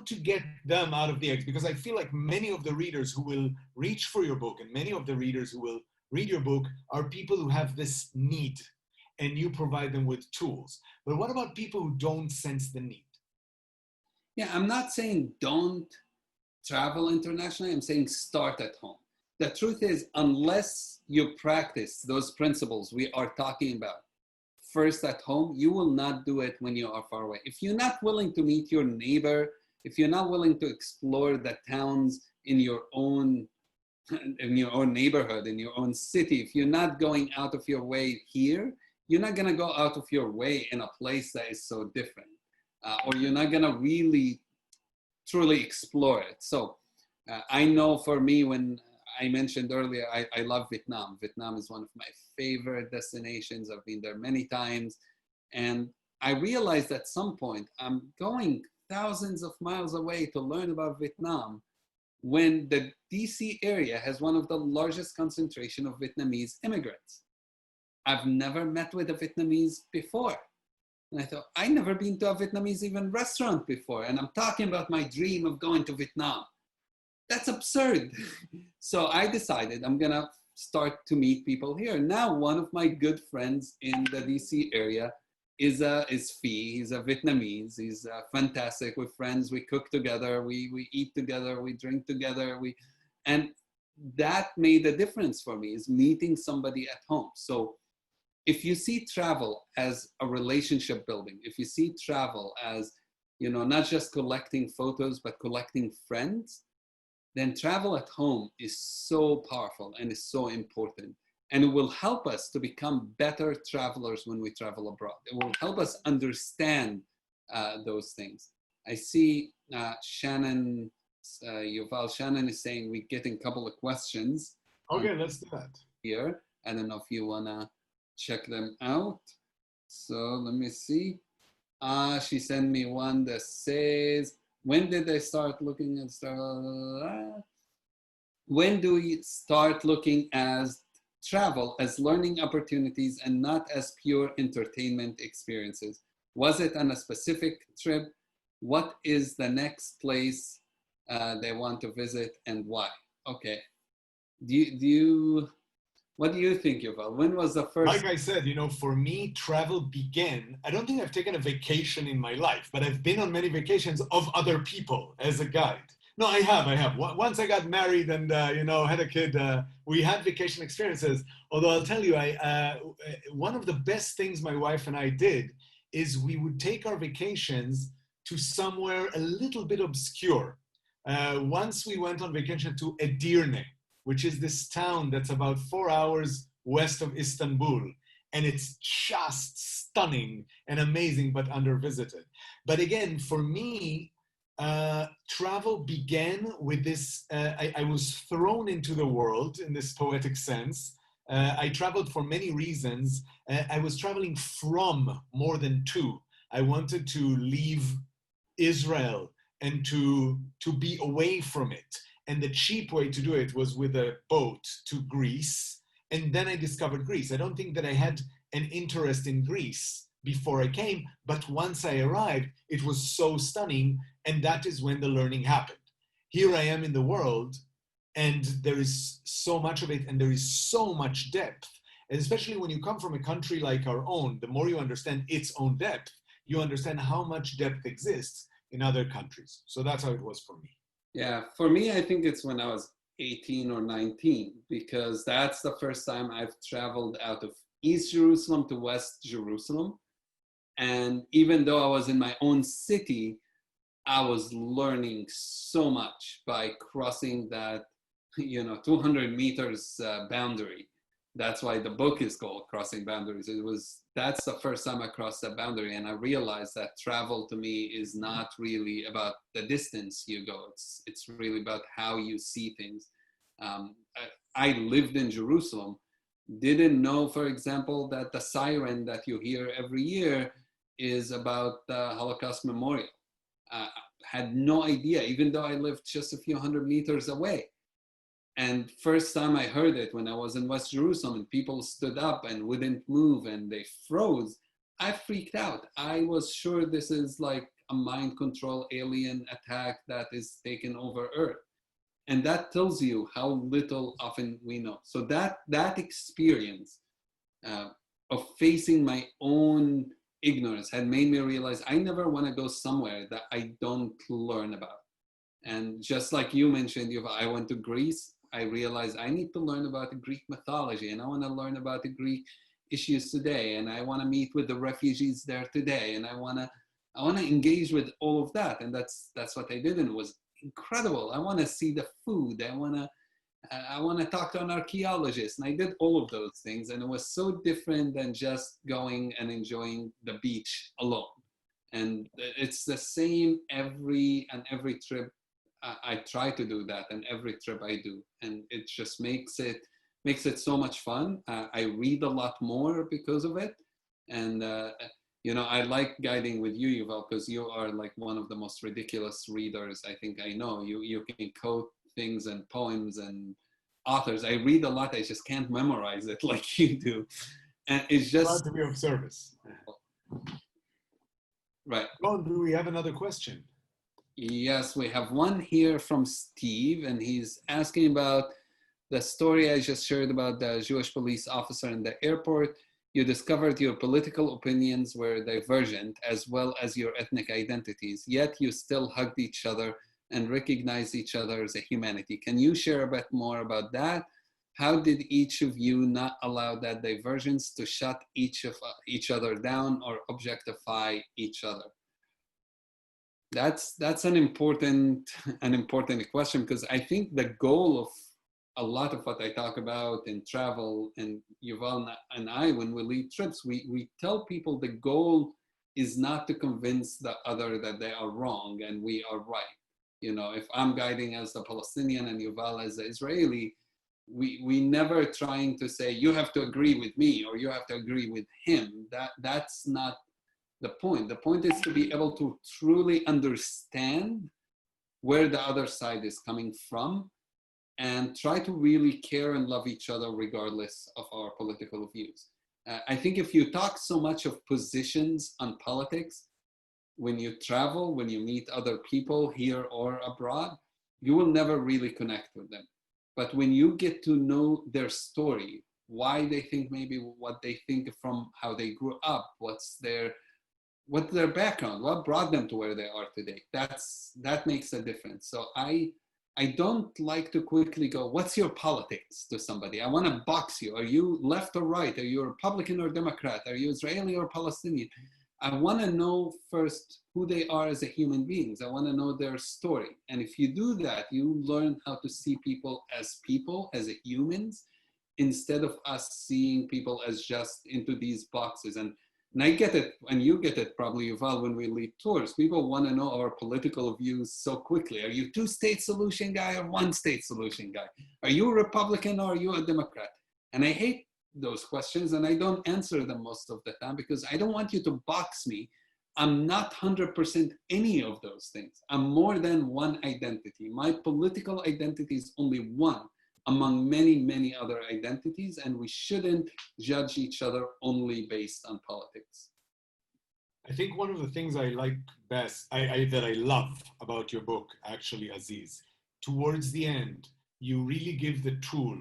to get them out of the X? Because I feel like many of the readers who will reach for your book, and many of the readers who will read your book, are people who have this need, and you provide them with tools. But what about people who don't sense the need? Yeah, I'm not saying don't travel internationally. I'm saying start at home. The truth is, unless you practice those principles we are talking about first at home, you will not do it when you are far away. If you're not willing to meet your neighbor, if you're not willing to explore the towns in your own neighborhood, in your own city, if you're not going out of your way here, you're not going to go out of your way in a place that is so different, or you're not going to really truly explore it. So I know for me, when I mentioned earlier, I love Vietnam. Vietnam is one of my favorite destinations. I've been there many times. And I realized at some point, I'm going thousands of miles away to learn about Vietnam, when the DC area has one of the largest concentration of Vietnamese immigrants. I've never met with a Vietnamese before. And I thought, I've never been to a Vietnamese even restaurant before. And I'm talking about my dream of going to Vietnam. That's absurd. So I decided I'm gonna start to meet people here. Now, one of my good friends in the DC area is Phi. He's a Vietnamese. He's fantastic. We're friends. We cook together. We eat together. We drink together. And that made a difference for me, is meeting somebody at home. So if you see travel as a relationship building, if you see travel as, not just collecting photos, but collecting friends, then travel at home is so powerful and is so important. And it will help us to become better travelers when we travel abroad. It will help us understand those things. I see Shannon, Yuval Shannon is saying we're getting a couple of questions. Okay, let's do that. Here, I don't know if you wanna check them out. So let me see. She sent me one that says, when did I start looking at when do we start looking as travel as learning opportunities and not as pure entertainment experiences? Was it on a specific trip? What is the next place they want to visit and why? Okay. What do you think, Yuval? When was the first? Like I said, for me, travel began. I don't think I've taken a vacation in my life, but I've been on many vacations of other people as a guide. No, I have. Once I got married and, had a kid, we had vacation experiences. Although I'll tell you, one of the best things my wife and I did is we would take our vacations to somewhere a little bit obscure. Once we went on vacation to Edirne, which is this town that's about 4 hours west of Istanbul. and it's just stunning and amazing, but under-visited. But again, for me, travel began with this, I was thrown into the world in this poetic sense. I traveled for many reasons. I was traveling from more than two. I wanted to leave Israel and to be away from it. And the cheap way to do it was with a boat to Greece. And then I discovered Greece. I don't think that I had an interest in Greece before I came, but once I arrived, it was so stunning, and that is when the learning happened. Here I am in the world, and there is so much of it, and there is so much depth. And especially when you come from a country like our own, the more you understand its own depth, you understand how much depth exists in other countries. So that's how it was for me. Yeah, for me, I think it's when I was 18 or 19, because that's the first time I've traveled out of East Jerusalem to West Jerusalem. And even though I was in my own city, I was learning so much by crossing that, 200 meters boundary. That's why the book is called Crossing Boundaries. That's the first time I crossed that boundary, and I realized that travel to me is not really about the distance you go. It's really about how you see things. I lived in Jerusalem, didn't know, for example, that the siren that you hear every year is about the Holocaust Memorial. Had no idea, even though I lived just a few hundred meters away. And first time I heard it when I was in West Jerusalem and people stood up and wouldn't move and they froze, I freaked out. I was sure this is like a mind control alien attack that is taking over Earth. And that tells you how little often we know. So that experience of facing my own ignorance had made me realize I never want to go somewhere that I don't learn about. And just like you mentioned, I went to Greece. I realized I need to learn about the Greek mythology, and I want to learn about the Greek issues today, and I want to meet with the refugees there today, and I want to engage with all of that. And that's what I did, and it was incredible. I want to see the food. I want to talk to an archaeologist, and I did all of those things, and it was so different than just going and enjoying the beach alone. And it's the same every trip. I try to do that, and every trip I do, and it just makes it so much fun. I read a lot more because of it, and I like guiding with you, Yuval, because you are like one of the most ridiculous readers I think I know. You can quote things and poems and authors. I read a lot. I just can't memorize it like you do, and it's just Glad to be of service. Right. Ron, do we have another question? Yes, we have one here from Steve, and he's asking about the story I just shared about the Jewish police officer in the airport. You discovered your political opinions were divergent as well as your ethnic identities, yet you still hugged each other and recognized each other as a humanity. Can you share a bit more about that? How did each of you not allow that divergence to shut each other down or objectify each other? That's an important question, because I think the goal of a lot of what I talk about in travel, and Yuval and I, when we lead trips, we tell people the goal is not to convince the other that they are wrong and we are right. If I'm guiding as a Palestinian and Yuval as an Israeli, we never trying to say you have to agree with me or you have to agree with him. That's not the point. The point is to be able to truly understand where the other side is coming from and try to really care and love each other regardless of our political views. I think if you talk so much of positions on politics, when you travel, when you meet other people here or abroad, you will never really connect with them. But when you get to know their story, why they think maybe what they think from how they grew up, what's their background, what brought them to where they are today, that makes a difference. So I don't like to quickly go, what's your politics to somebody? I want to box you. Are you left or right? Are you a Republican or Democrat? Are you Israeli or Palestinian? I want to know first who they are as a human beings. I want to know their story. And if you do that, you learn how to see people as humans, instead of us seeing people as just into these boxes. And I get it, and you get it probably, Yuval, when we lead tours. People want to know our political views so quickly. Are you two-state solution guy or one-state solution guy? Are you a Republican or are you a Democrat? And I hate those questions, and I don't answer them most of the time because I don't want you to box me. I'm not 100% any of those things. I'm more than one identity. My political identity is only one among many, many other identities, and we shouldn't judge each other only based on politics. I think one of the things I like best, that I love about your book, actually, Aziz, towards the end, you really give the tool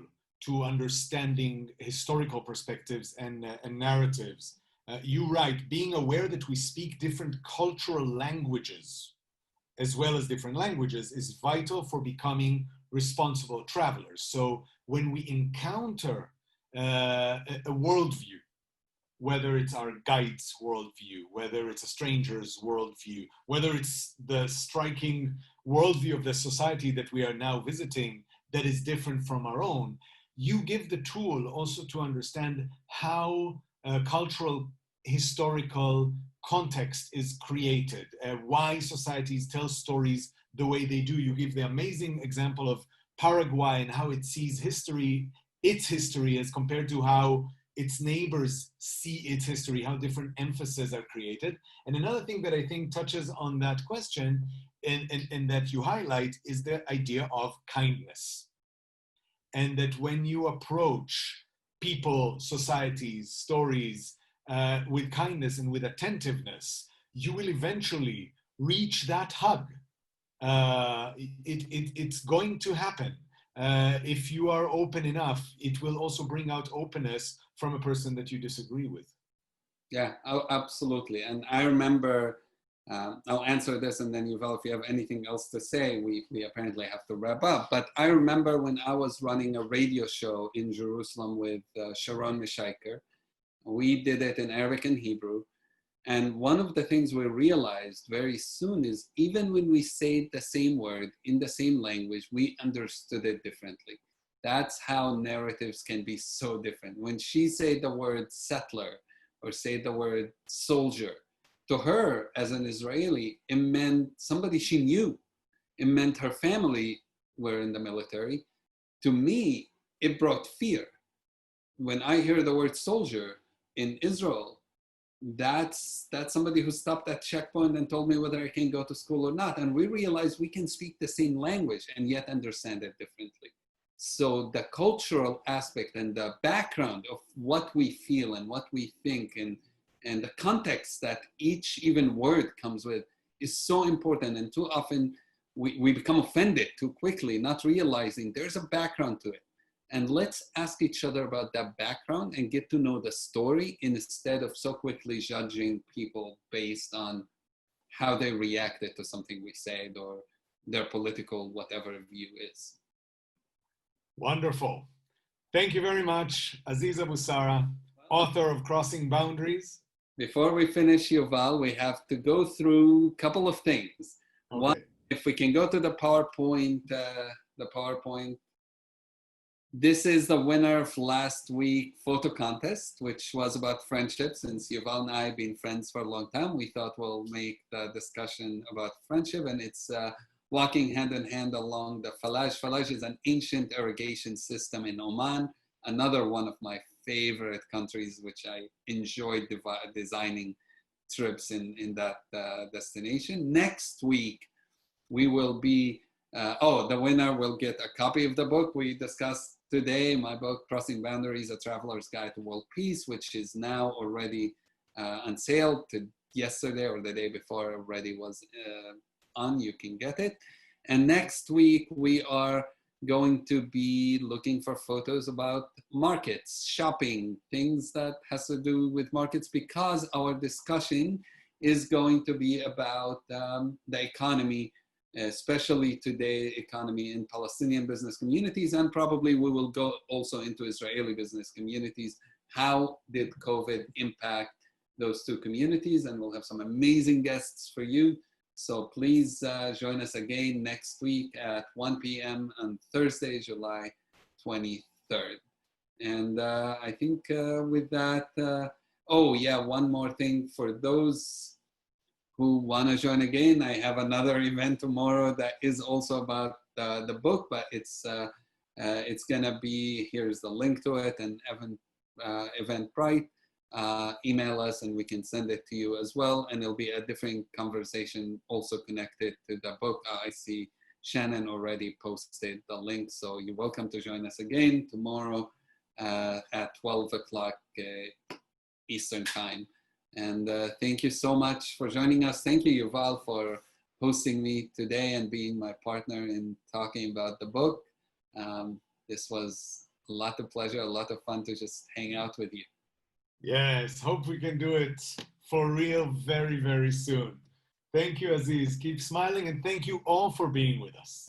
to understanding historical perspectives and narratives. You write, being aware that we speak different cultural languages, as well as different languages, is vital for becoming responsible travelers. So when we encounter a worldview, whether it's our guide's worldview, whether it's a stranger's worldview, whether it's the striking worldview of the society that we are now visiting that is different from our own, you give the tool also to understand how cultural, historical context is created, why societies tell stories the way they do. You give the amazing example of Paraguay and how it sees history, its history, as compared to how its neighbors see its history, how different emphases are created. And another thing that I think touches on that question and that you highlight is the idea of kindness. And that when you approach people, societies, stories with kindness and with attentiveness, you will eventually reach that hug. It's going to happen. If you are open enough, it will also bring out openness from a person that you disagree with. Yeah, absolutely. And I remember, I'll answer this, and then Yuval, if you have anything else to say, we apparently have to wrap up. But I remember when I was running a radio show in Jerusalem with Sharon Mishaiker. We did it in Arabic and Hebrew. And one of the things we realized very soon is even when we say the same word in the same language, we understood it differently. That's how narratives can be so different. When she said the word settler or say the word soldier, to her as an Israeli, it meant somebody she knew. It meant her family were in the military. To me, it brought fear. When I hear the word soldier in Israel, that's somebody who stopped at checkpoint and told me whether I can go to school or not. And we realized we can speak the same language and yet understand it differently. So the cultural aspect and the background of what we feel and what we think and the context that each even word comes with is so important. And too often we become offended too quickly, not realizing there's a background to it. And let's ask each other about that background and get to know the story instead of so quickly judging people based on how they reacted to something we said or their political whatever view is. Wonderful. Thank you very much, Aziz Abu Sarah, author of Crossing Boundaries. Before we finish, Yuval, we have to go through a couple of things. Okay. One, if we can go to the PowerPoint, this is the winner of last week photo contest, which was about friendship. Since Yuval and I have been friends for a long time, we thought we'll make the discussion about friendship, and it's walking hand in hand along the Falaj. Falaj is an ancient irrigation system in Oman, another one of my favorite countries, which I enjoyed designing trips in that destination. Next week, we will be, the winner will get a copy of the book we discussed today, my book, Crossing Boundaries, A Traveler's Guide to World Peace, which is now already on sale. To yesterday or the day before already was on, you can get it. And next week, we are going to be looking for photos about markets, shopping, things that has to do with markets, because our discussion is going to be about the economy, especially today economy in Palestinian business communities, and probably we will go also into Israeli business communities. How did COVID impact those two communities? And we'll have some amazing guests for you. So please join us again next week at 1 p.m. on Thursday, July 23rd. And I think with that, oh yeah, one more thing for those who want to join again. I have another event tomorrow that is also about the book, but it's gonna be, here's the link to it, and Eventbrite. Email us and we can send it to you as well, and it'll be a different conversation also connected to the book. I see Shannon already posted the link, so you're welcome to join us again tomorrow at 12 o'clock Eastern time. And thank you so much for joining us. Thank you, Yuval, for hosting me today and being my partner in talking about the book. This was a lot of pleasure, a lot of fun to just hang out with you. Yes, hope we can do it for real very, very soon. Thank you, Aziz. Keep smiling, and thank you all for being with us.